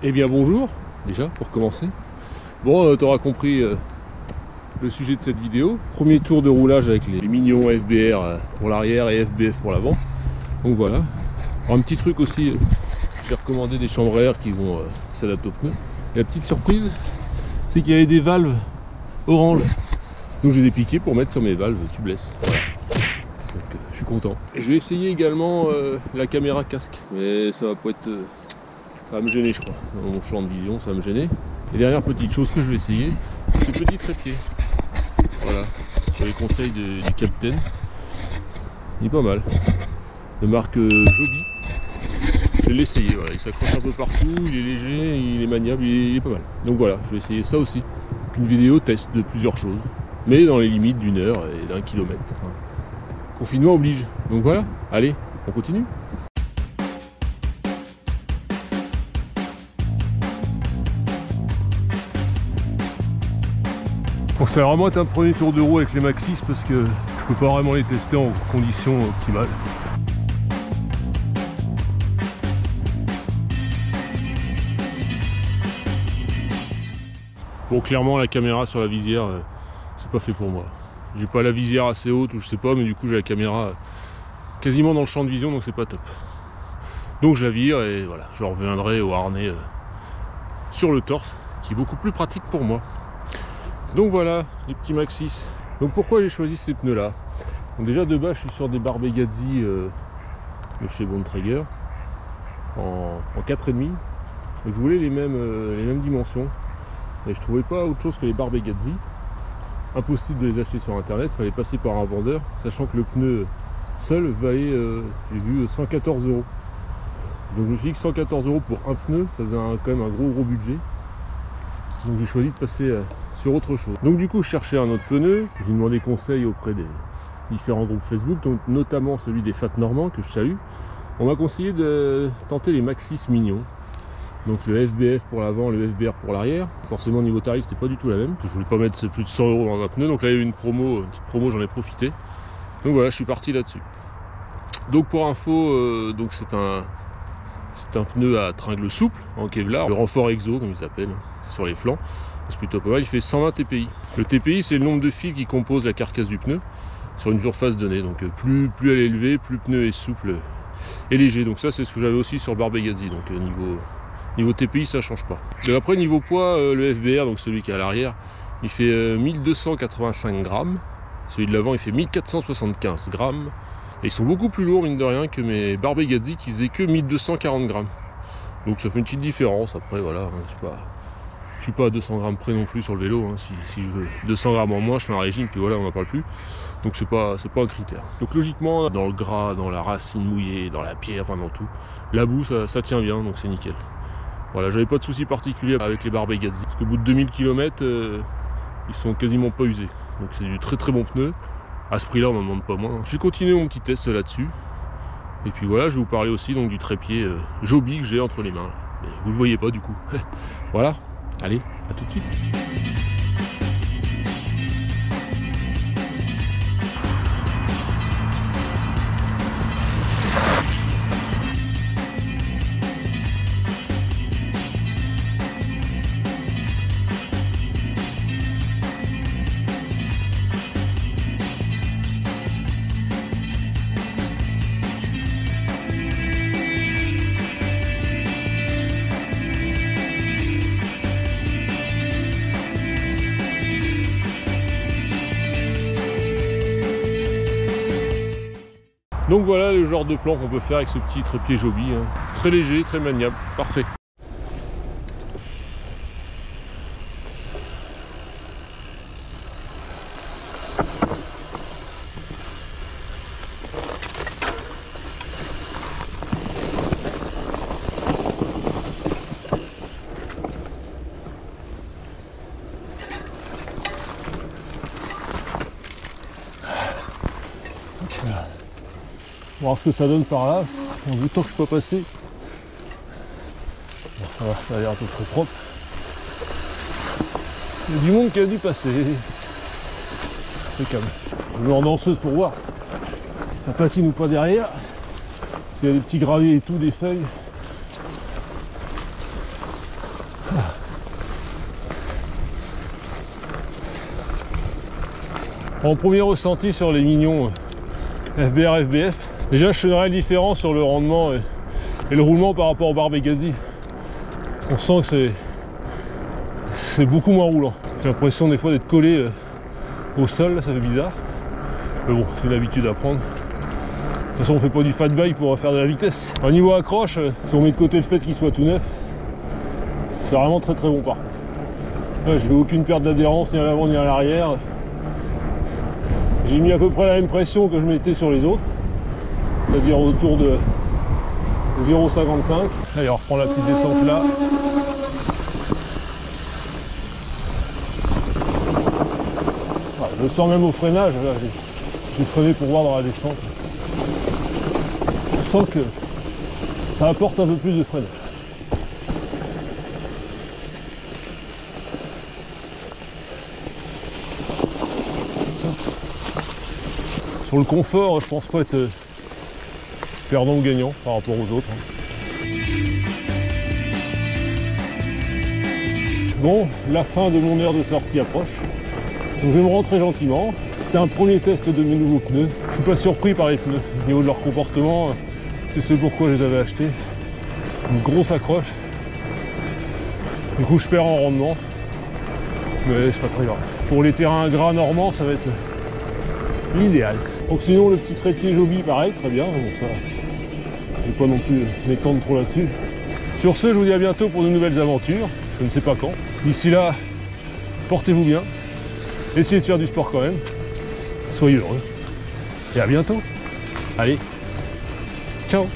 Eh bien bonjour, déjà pour commencer. Bon, t'auras compris le sujet de cette vidéo. Premier tour de roulage avec les mignons FBR pour l'arrière et FBF pour l'avant. Donc voilà. Alors, un petit truc aussi, j'ai recommandé des chambres à air qui vont s'adapter aux pneus. Et la petite surprise, c'est qu'il y avait des valves orange. Donc j'ai dépiqué pour mettre sur mes valves tubeless. Voilà. Donc je suis content. Et je vais essayer également la caméra casque. Mais ça va pas être... ça va me gêner, je crois. Dans mon champ de vision, ça va me gêner. Et dernière petite chose que je vais essayer, ce petit trépied. Voilà, sur les conseils du capitaine. Il est pas mal. De marque Joby. Je vais l'essayer, voilà. Il s'accroche un peu partout, il est léger, il est maniable, il est pas mal. Donc voilà, je vais essayer ça aussi. Une vidéo test de plusieurs choses. Mais dans les limites d'une heure et d'un kilomètre. Confinement oblige. Donc voilà, allez, on continue. Bon, ça va vraiment être un premier tour de roue avec les Maxxis parce que je peux pas vraiment les tester en conditions optimales. Bon, clairement la caméra sur la visière, c'est pas fait pour moi. J'ai pas la visière assez haute ou je sais pas, mais du coup j'ai la caméra quasiment dans le champ de vision, donc c'est pas top. Donc je la vire et voilà, je reviendrai au harnais sur le torse, qui est beaucoup plus pratique pour moi. Donc voilà, les petits Maxxis. Donc pourquoi j'ai choisi ces pneus là? Donc déjà de base je suis sur des Barbegazzi de chez Bontrager en 4,5. Je voulais les mêmes dimensions. Mais je trouvais pas autre chose que les Barbegazzi. Impossible de les acheter sur internet, il fallait passer par un vendeur, sachant que le pneu seul valait, j'ai vu, 114 €. Donc je me suis dit que 114 € pour un pneu, ça faisait quand même un gros budget. Donc j'ai choisi de passer sur autre chose. Donc du coup je cherchais un autre pneu, j'ai demandé conseil auprès des différents groupes Facebook, donc notamment celui des Fat Normands que je salue. On m'a conseillé de tenter les Maxxis mignons. Donc le FBF pour l'avant, le FBR pour l'arrière. Forcément niveau tarif c'était pas du tout la même. Je voulais pas mettre plus de 100 € dans un pneu, donc là il y a eu une petite promo, j'en ai profité. Donc voilà, je suis parti là-dessus. Donc pour info, donc c'est un pneu à tringle souple en Kevlar, le renfort exo comme il s'appelle, sur les flancs. C'est plutôt pas mal, il fait 120 TPI. Le TPI c'est le nombre de fils qui composent la carcasse du pneu sur une surface donnée. Donc plus elle est élevée, plus le pneu est souple et léger. Donc ça c'est ce que j'avais aussi sur le Barbegazzi. Donc niveau TPI ça change pas. Et après niveau poids, le FBR, donc celui qui est à l'arrière, il fait 1285 grammes. Celui de l'avant il fait 1475 grammes. Et ils sont beaucoup plus lourds mine de rien que mes Barbegazzi qui faisaient que 1240 grammes. Donc ça fait une petite différence. Après voilà, je suis pas à 200 grammes près non plus sur le vélo. Si je veux 200 grammes en moins, je fais un régime puis voilà, on n'en parle plus. Donc c'est pas un critère. Donc logiquement, dans le gras, dans la racine mouillée, dans la pierre, enfin dans tout, la boue ça tient bien, donc c'est nickel. Voilà, j'avais pas de soucis particuliers avec les Barbegazzi. Parce qu'au bout de 2000 km, ils sont quasiment pas usés. Donc c'est du très bon pneu. À ce prix-là, on n'en demande pas moins. Je vais continuer mon petit test là-dessus. Et puis voilà, je vais vous parler aussi donc, du trépied Joby que j'ai entre les mains. Mais vous le voyez pas du coup. Voilà, allez, à tout de suite. Donc voilà le genre de plan qu'on peut faire avec ce petit trépied Joby. Très léger, très maniable, parfait. Voilà. On va voir ce que ça donne par là. En bout de temps que je peux pas passer. Bon, ça va, ça a l'air à peu près propre. Il y a du monde qui a dû passer. C'est calme. Je vais en danseuse pour voir si ça patine ou pas derrière. Il y a des petits graviers et tout, des feuilles. En premier ressenti sur les Mignons FBR FBF, déjà je fais une réelle différence sur le rendement et le roulement par rapport au Barbegazzi. On sent que c'est beaucoup moins roulant. J'ai l'impression des fois d'être collé au sol, là, ça fait bizarre. Mais bon, c'est une habitude à prendre. De toute façon, on fait pas du fat bike pour faire de la vitesse. Au niveau accroche, si on met de côté le fait qu'il soit tout neuf, c'est vraiment très très bon par contre. Là, j'ai aucune perte d'adhérence ni à l'avant ni à l'arrière. J'ai mis à peu près la même pression que je mettais sur les autres, c'est-à-dire autour de 0,55. Allez, on reprend la petite descente là. Voilà, je le sens même au freinage, là, j'ai freiné pour voir dans la descente. Je sens que ça apporte un peu plus de freinage. Sur le confort, je pense pas être perdant ou gagnant par rapport aux autres. Bon, la fin de mon heure de sortie approche. Donc je vais me rentrer gentiment. C'était un premier test de mes nouveaux pneus. Je suis pas surpris par les pneus. Au niveau de leur comportement, c'est ce pourquoi je les avais achetés. Une grosse accroche. Du coup je perds en rendement. Mais c'est pas très grave. Pour les terrains gras normands, ça va être l'idéal. Donc sinon le petit trépied Joby pareil, très bien. Bon, ça, je vais pas non plus m'étendre trop là-dessus. Sur ce, je vous dis à bientôt pour de nouvelles aventures. Je ne sais pas quand. D'ici là, portez-vous bien. Essayez de faire du sport quand même. Soyez heureux. Et à bientôt. Allez, ciao.